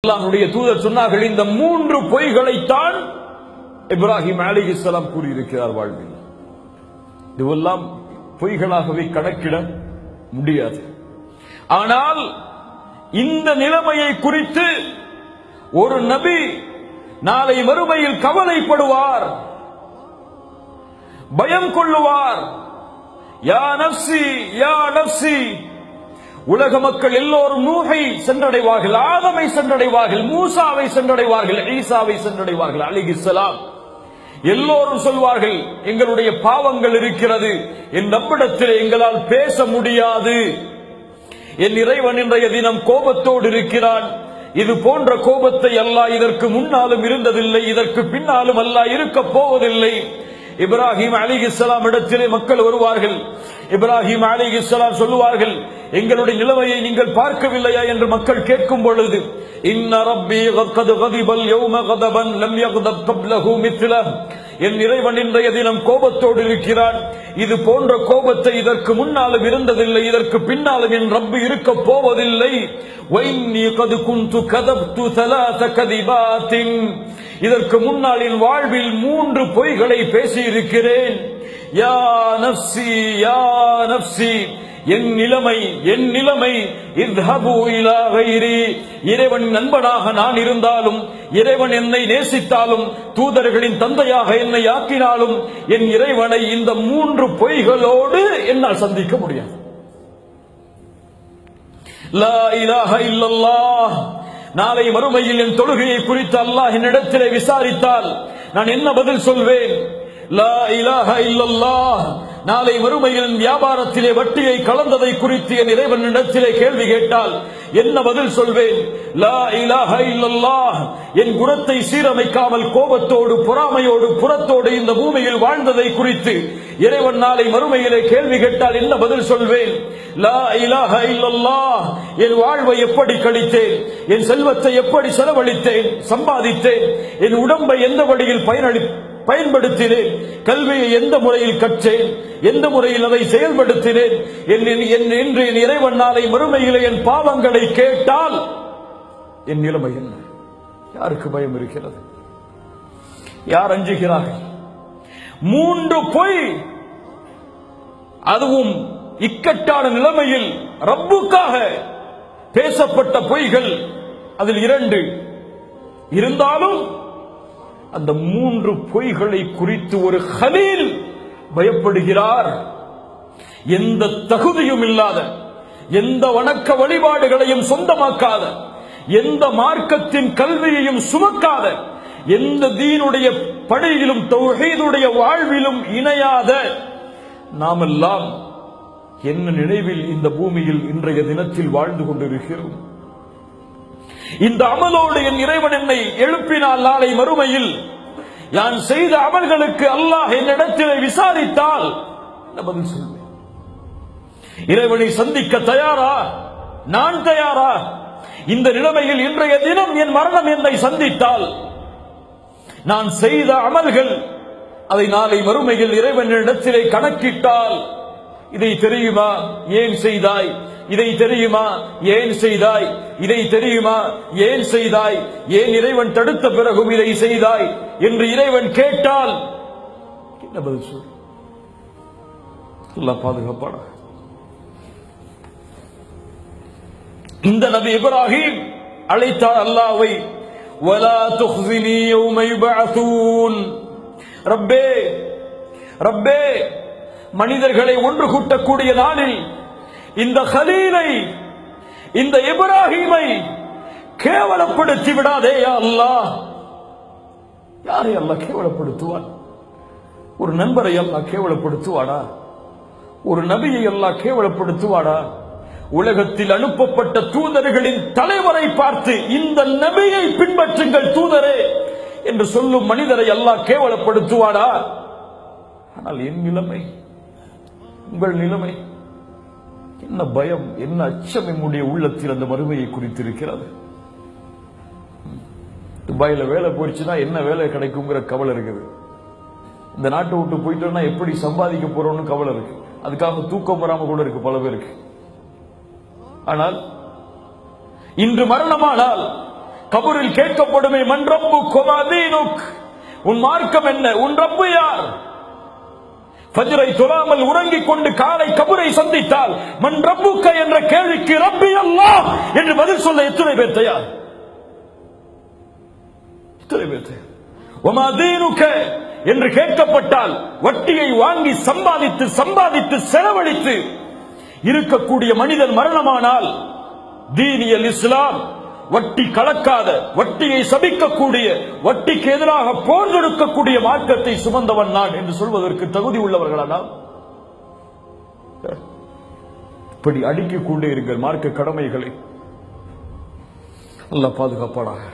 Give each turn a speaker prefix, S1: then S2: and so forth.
S1: அல்லாஹ்வுடைய தூதர் சொன்னார்கள், இந்த மூன்று பொய்களைத்தான் இப்ராஹிம் அலைஹிஸ்ஸலாம் கூறியிருக்கிறார் வாழ்வில். இதுவெல்லாம் பொய்களாகவே கணக்கிட முடியாது. ஆனால் இந்த நிலைமையை குறித்து ஒரு நபி நாளை மறுமையில் கவலைப்படுவார், பயம் கொள்ளுவார். யா நஃப்ஸி யா நஃப்ஸி. உலக மக்கள் எல்லோரும் நூஹை சென்றடைவார்கள், ஆதமை சென்றடைவார்கள், மூசாவை சென்றடைவார்கள், ஈசாவை சென்றடைவார்கள் அலைஹிஸ்ஸலாம். எல்லோரும் சொல்வார்கள், எங்களுடைய பாவங்கள் இருக்கிறது, என் ரப்பிடத்தில் எங்களால் பேச முடியாது. என் இறைவன் இன்றைய தினம் கோபத்தோடு இருக்கிறான். இது போன்ற கோபத்தை அல்லாஹ் இதற்கு முன்னாலும் இருந்ததில்லை, இதற்கு பின்னாலும் அல்லாஹ் இருக்க போவதில்லை. இப்ராஹிம் அலைஹிஸ்ஸலாம் இடத்திலே மக்கள் வருவார்கள். இப்ராஹிம் அலைஹிஸ்ஸலாம் சொல்லுவார்கள், எங்களுடைய நிலைமையை நீங்கள் பார்க்கவில்லையா என்று மக்கள் கேட்கும் பொழுது, இன்ன ரப்பி கத் கதிபல் யௌம கதபன் லம் யக்தப் கப்லஹு மித்லஹ். என் இறைவன் இன்றைய தினம் கோபத்தோடு இருக்கிறான். இது போன்ற கோபத்தை இதற்கு முன்னாலும் இருந்ததில்லை, இதற்கு பின்னாலும் என் ரப்பு இருக்க போவதில்லை. வைன்னி கத் குன்து கதப்து ஸலாஸ கதிபாத்தின். இதற்கு முன்னால் என் வாழ்வில் 3 பொய்களை பேசியிருக்கிறேன். யா நஃப்ஸி யா நஃப்ஸி. என் நிலைமை இத்ஹபு இலா கைரி. இறைவன் நண்பனாக நான் இருந்தாலும், இறைவன் என்னை நேசித்தாலும், தூதர்களின் தந்தையாக என்னை ஆக்கினாலும், என் இறைவனை இந்த 3 பொய்களோடு என்னால் சந்திக்க முடியாது. லா இலாஹ இல்லல்லாஹ். நாளை மறுமையில் என் தொழுகையை குறித்து அல்லாஹ் என்னிடத்திலே விசாரித்தால் நான் என்ன பதில் சொல்வேன்? லா இலாஹ இல்லல்லாஹ். நாளை மறுமையில் வியாபாரத்திலே வட்டியை கலந்ததை குறித்து என் இறைவனிடத்திலே கேள்வி கேட்டால் என்ன பதில் சொல்வேன்? லா இலாஹ இல்லல்லாஹ். என் குணத்தை சீரமைக்காமல் கோபத்தோடு, பொறாமையோடு, புறத்தோடு இந்த பூமியில் வாழ்ந்ததை குறித்து இறைவன் நாளை மறுமையிலே கேள்வி கேட்டால் என்ன பதில் சொல்வேன்? லா இலாஹ இல்லல்லாஹ். என் வாழ்வை எப்படி கழித்தேன், என் செல்வத்தை எப்படி செலவழித்தேன், சம்பாதித்தேன், என் உடம்பை எந்த வழியில் பயன்படுத்தினேன், கல்வியை எந்த முறையில் கற்றேன், எந்த முறையில் அதை செயல்படுத்தினேன் என்று என் இறைவன் நாளை மறுமையிலே என் பாவங்களை கேட்டால் என் நிலைமை என்ன? யாருக்கு பயம் இருக்கிறது? யார் அஞ்சுகிறார்கள்? 3 பொய், அதுவும் இக்கட்டான நிலைமையில் ரப்புக்காக பேசப்பட்ட பொய்கள். அதில் 2 இருந்தாலும் அந்த 3 பொய்களை குறித்து ஒரு கலீல் பயப்படுகிறார். எந்த தகுதியும் இல்லாத, எந்த வணக்க வழிபாடுகளையும் சொந்தமாக்காத, எந்த மார்க்கத்தின் கல்வியையும் சுமக்காத, எந்த தீனுடைய படியிலும் தௌஹீதுடைய வாழ்விலும் இணையாத நாமெல்லாம் என்ன நினைவில் இந்த பூமியில் இன்றைய தினத்தில் வாழ்ந்து கொண்டிருக்கிறோம்? இந்த அமலோடு என் இறைவன் என்னை எழுப்பினால் நாளை மறுமையில் நான் செய்த அமல்களுக்கு அல்லாஹ் என்னிடத்திலே விசாரித்தால் என்ன பதில் சொல்வேன்? இறைவனை சந்திக்க தயாரா? நான் தயாரா? இந்த நிலைமையில் இன்றைய தினம் என் மரணம் என்னை சந்தித்தால் நான் செய்த அமல்கள் அதை நாளை மறுமையில் இறைவனிடத்திலே கணக்கிட்டால், இதை தெரியுமா ஏன் செய்தாய், இதை தெரியுமா ஏன் செய்தாய், இதை தெரியுமா ஏன் செய்தாய், ஏன் இறைவன் தடுத்த பிறகும் இதை செய்தாய் என்று இறைவன் கேட்டால் என்ன பதில் சொல்? அல்லாஹ் பாதுகாப்பான. இந்த நபி இப்ராஹிம் அழைத்தார் அல்லாஹ்வை, வலா துக்ஸினி யௌம யுபஅஸூன். ரப்பே ரப்பே, மனிதர்களை ஒன்று கூட்டக்கூடிய நாளில் இந்த கலீலை, இந்த இப்ராஹிமை கேவலப்படுத்தி விடாதே யா அல்லாஹ். யாரை அல்லாஹ் கேவலப்படுத்துவான்? ஒரு நண்பரை அல்லாஹ் கேவலப்படுத்துவாடா? ஒரு நபியை அல்லாஹ் கேவலப்படுத்துவாடா? உலகத்தில் அனுப்பப்பட்ட தூதர்களின் தலைவரை பார்த்து இந்த நபியை பின்பற்றுங்கள் தூதரே என்று சொல்லும் மனிதரை அல்லாஹ் கேவலப்படுத்துவாடா? ஆனால் என் நிலைமை, உங்கள் நிலைமை என்ன? பயம், என்ன அச்சம் நம்முடைய உள்ளத்தில் அந்த மறுமையை குறித்திருக்கிறது. துபாயில வேலை போயிடுச்சுன்னா என்ன வேலை கிடைக்குங்கிற கவலை இருக்குது. இந்த நாட்டை விட்டு போயிட்டோம்னா எப்படி சம்பாதிக்க போறோம்னு கவலை இருக்கு. அதுக்காக தூக்கம் வராம கூட இருக்கு பல பேருக்கு. ஆனால் இன்று மரணமானால் கபரில் கேட்கப்படுமே, மன் ரப்புக் வமா தீனுக், உன் மார்க்கம் என்ன, உன் ரப்பு யார்? ஃபஜ்ரை தொழாமல் உறங்கிக் கொண்டு காலை கபரை சந்தித்தால் மன் ரப்புக்க என்ற கேள்விக்கு ரப்பி அல்லாஹ் என்று பதில் சொல்ல எத்தனை பேர் தயார்? எத்தனை பேர் தயார்? வமா தீனுக என்று கேட்கப்பட்டால் வட்டியை வாங்கி சம்பாதித்து சம்பாதித்து செலவழித்து இருக்கக்கூடிய மனிதன் மரணமானால் தீனியல் இஸ்லாம், வட்டி கலக்காத, வட்டியை சபிக்கக்கூடிய, வட்டிக்கு எதிராக போர் தொடுக்கக்கூடிய மார்க்கத்தை சுமந்தவன் நான் என்று சொல்வதற்கு தகுதி உள்ளவர்களா நாம்? இப்படி அடுக்கிக் கொண்டே இருங்கள் மார்க்க கடமைகளை. அல்லாஹ் பாதுகாப்பானாக.